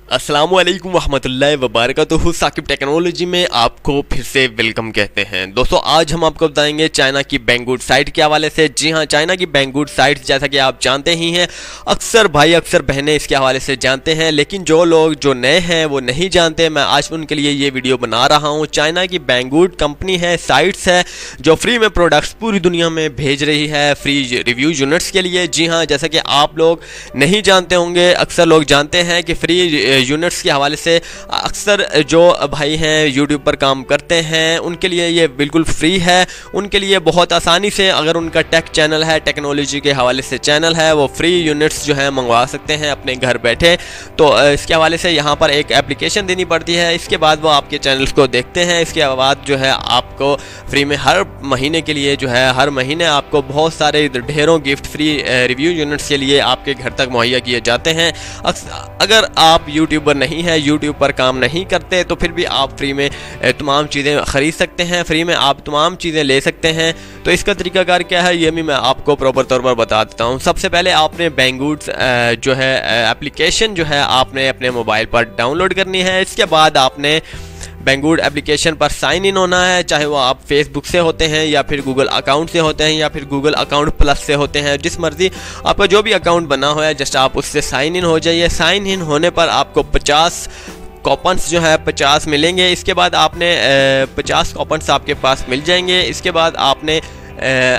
अस्सलामुअलैकुम वरहमतुल्लाहि वबरकातुहू। साकिब टेक्नोलॉजी में आपको फिर से वेलकम कहते हैं। दोस्तों आज हम आपको बताएंगे चाइना की बैंगवुड साइट के हवाले से। जी हाँ, चाइना की बैंगवुड साइट जैसा कि आप जानते ही हैं, अक्सर भाई अक्सर बहनें इसके हवाले से जानते हैं, लेकिन जो लोग जो नए हैं वो नहीं जानते। मैं आज उनके लिए ये वीडियो बना रहा हूँ। चाइना की बैंगवुड कंपनी है, साइट्स है जो फ्री में प्रोडक्ट्स पूरी दुनिया में भेज रही है फ्री रिव्यू यूनिट्स के लिए। जी हाँ, जैसा कि आप लोग नहीं जानते होंगे, अक्सर लोग जानते हैं कि फ्री यूनिट्स के हवाले से अक्सर जो भाई हैं यूट्यूब पर काम करते हैं उनके लिए ये बिल्कुल फ्री है। उनके लिए बहुत आसानी से, अगर उनका टेक चैनल है, टेक्नोलॉजी के हवाले से चैनल है, वो फ्री यूनिट्स जो है मंगवा सकते हैं अपने घर बैठे। तो इसके हवाले से यहाँ पर एक एप्लीकेशन देनी पड़ती है, इसके बाद वो आपके चैनल्स को देखते हैं। इसके बाद जो है आपको फ्री में हर महीने के लिए जो है हर महीने आपको बहुत सारे ढेरों गिफ्ट फ्री रिव्यू यूनिट्स के लिए आपके घर तक मुहैया किए जाते हैं। अगर आप यूट्यूबर नहीं है, यूट्यूब पर काम नहीं करते, तो फिर भी आप फ्री में तमाम चीज़ें ख़रीद सकते हैं, फ्री में आप तमाम चीज़ें ले सकते हैं। तो इसका तरीकाकार क्या है ये भी मैं आपको प्रॉपर तौर पर बता देता हूँ। सबसे पहले आपने बैंगवुड जो है एप्लीकेशन जो है आपने अपने मोबाइल पर डाउनलोड करनी है। इसके बाद आपने बैंगवुड एप्लीकेशन पर साइन इन होना है, चाहे वो आप फेसबुक से होते हैं या फिर गूगल अकाउंट से होते हैं या फिर गूगल अकाउंट प्लस से होते हैं, जिस मर्जी आपका जो भी अकाउंट बना हुआ है जस्ट आप उससे साइन इन हो जाइए। साइन इन होने पर आपको 50 कॉपन्स जो है 50 मिलेंगे। इसके बाद आपने 50 कॉपन्स आपके पास मिल जाएंगे। इसके बाद आपने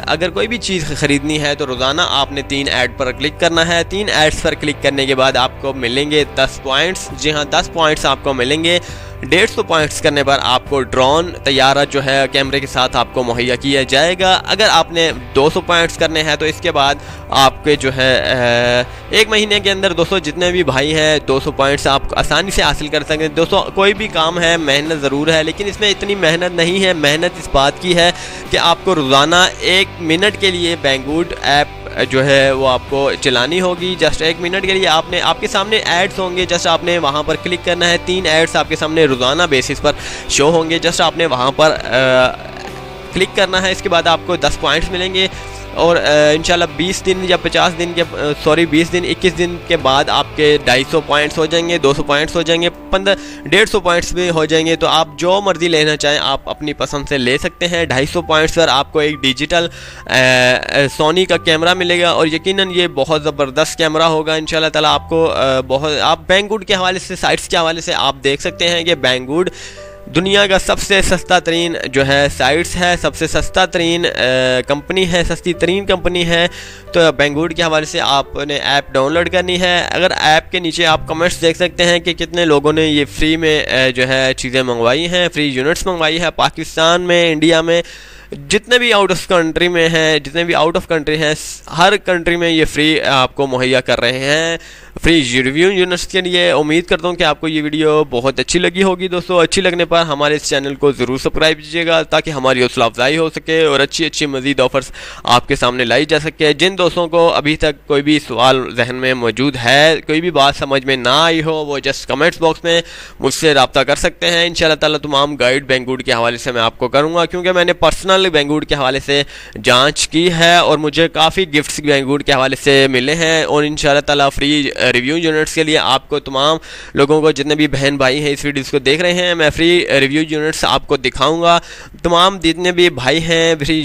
अगर कोई भी चीज़ ख़रीदनी है तो रोज़ाना आपने 3 ऐड पर क्लिक करना है। 3 एड्स पर क्लिक करने के बाद आपको मिलेंगे 10 पॉइंट्स। जी हाँ, 10 पॉइंट्स आपको मिलेंगे। 150 पॉइंट्स करने पर आपको ड्रोन तैयारा जो है कैमरे के साथ आपको मुहैया किया जाएगा। अगर आपने 200 पॉइंट्स करने हैं तो इसके बाद आपके जो है 1 महीने के अंदर दोस्तों जितने भी भाई हैं 200 पॉइंट्स आप आसानी से हासिल कर सकते हैं। दोस्तों कोई भी काम है, मेहनत ज़रूर है, लेकिन इसमें इतनी मेहनत नहीं है। मेहनत इस बात की है कि आपको रोज़ाना 1 मिनट के लिए बैंगवुड ऐप जो है वो आपको चलानी होगी। जस्ट 1 मिनट के लिए आपके सामने एड्स होंगे, जस्ट आपने वहाँ पर क्लिक करना है। 3 एड्स आपके सामने रोज़ाना बेसिस पर शो होंगे, जस्ट आपने वहाँ पर क्लिक करना है। इसके बाद आपको 10 पॉइंट्स मिलेंगे और इंशाल्लाह 20 दिन या 50 दिन के 20 दिन 21 दिन के बाद आपके 250 पॉइंट्स हो जाएंगे, 200 पॉइंट्स हो जाएंगे, 150 पॉइंट्स भी हो जाएंगे। तो आप जो मर्ज़ी लेना चाहें आप अपनी पसंद से ले सकते हैं। 250 पॉइंट्स पर आपको एक डिजिटल सोनी का कैमरा मिलेगा और यकीनन ये बहुत ज़बरदस्त कैमरा होगा इंशाल्लाह ताला। आपको आप बैंगवुड के हवाले से, साइट्स के हवाले से आप देख सकते हैं कि बैंगवुड दुनिया का सबसे सस्ता तरीन जो है साइट्स है, सबसे सस्ता तरीन कंपनी है, सस्ती तरीन कंपनी है। तो बैंगवुड के हवाले से आपने ऐप डाउनलोड करनी है। अगर ऐप के नीचे आप कमेंट्स देख सकते हैं कि कितने लोगों ने ये फ्री में जो है चीज़ें मंगवाई हैं, फ्री यूनिट्स मंगवाई है। पाकिस्तान में, इंडिया में, जितने भी आउट ऑफ कंट्री में हैं, जितने भी आउट ऑफ कंट्री हैं, हर कंट्री में ये फ्री आपको मुहैया कर रहे हैं फ्री रिव्यू यूनिट्स के लिए। उम्मीद करता हूँ कि आपको ये वीडियो बहुत अच्छी लगी होगी। दोस्तों अच्छी लगने पर हमारे इस चैनल को ज़रूर सब्सक्राइब कीजिएगा ताकि हमारी हौसला अफजाई हो सके और अच्छी मज़ीद ऑफर्स आपके सामने लाई जा सके। जिन दोस्तों को अभी तक कोई भी सवाल जहन में मौजूद है, कोई भी बात समझ में ना आई हो, वो जस्ट कमेंट्स बॉक्स में मुझसे रब्ता कर सकते हैं। इंशाल्लाह ताला तमाम गाइड बैंगवुड के हवाले से मैं आपको करूँगा, क्योंकि मैंने पर्सनल बैंगवुड के हवाले से जाँच की है और मुझे काफ़ी गिफ्ट्स बैंगवुड के हवाले से मिले हैं। और इंशाल्लाह ताला फ्री रिव्यू यूनिट्स के लिए आपको तमाम लोगों को, जितने भी बहन भाई हैं इस वीडियोस को देख रहे हैं, मैं फ्री रिव्यू यूनिट्स आपको दिखाऊंगा। तमाम जितने भी भाई हैं फ्री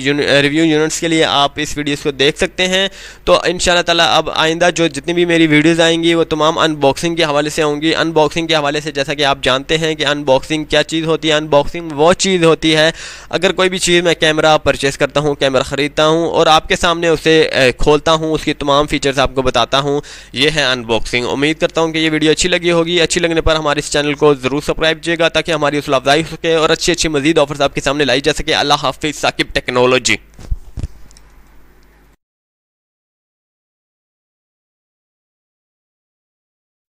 रिव्यू यूनिट्स के लिए आप इस वीडियोस को देख सकते हैं। तो इंशाल्लाह ताला अब आइंदा जो जितनी भी मेरी वीडियोस आएंगी वो तमाम अनबॉक्सिंग के हवाले से होंगी। अनबॉक्सिंग के हवाले से जैसा कि आप जानते हैं कि अनबॉक्सिंग क्या चीज़ होती है। अनबॉक्सिंग वो चीज़ होती है, अगर कोई भी चीज़ मैं कैमरा परचेस करता हूँ, कैमरा ख़रीदता हूँ और आपके सामने उसे खोलता हूँ, उसकी तमाम फीचर्स आपको बताता हूँ, ये है अनबॉक्सिंग। उम्मीद करता हूँ कि ये वीडियो अच्छी लगी होगी। अच्छी लगने पर हमारे इस चैनल को ज़रूर सब्सक्राइब कीजिएगा ताकि हमारी हौसला अफजाई हो सके और अच्छी मज़ीद ऑफर्स आपके सामने लाई जा सके। अल्लाह हाफिज़। साकिब टेक्नोलॉजी।